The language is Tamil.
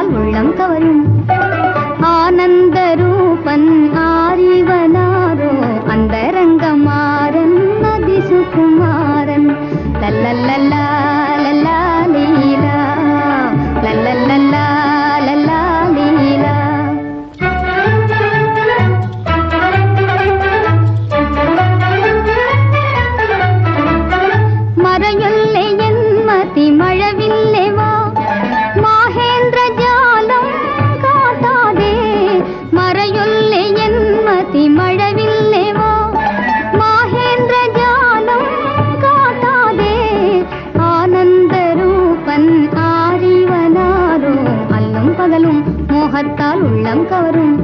மோகத்தால் உள்ளம் கவரும் ஆனந்த ரூபன் ஆரிவனாரோ அந்தரங்கமாறன் அதிசுகுமாரன் லல்லல்லா லல்லா லீலா லல்லல்லா லல்லா லீலா மறையொல்லை என் மதி மழவில்லை வா மாஹேந்திர ஜாலம் காட்டாதே மறையொல்லை என் மதி மழவில்லை வா மாஹேந்திர ஜாலம் காட்டாதே ஆனந்த ரூபன் ஆரிவனாரோ அல்லும் பகலும் மோகத்தால் உள்ளம் கவரும்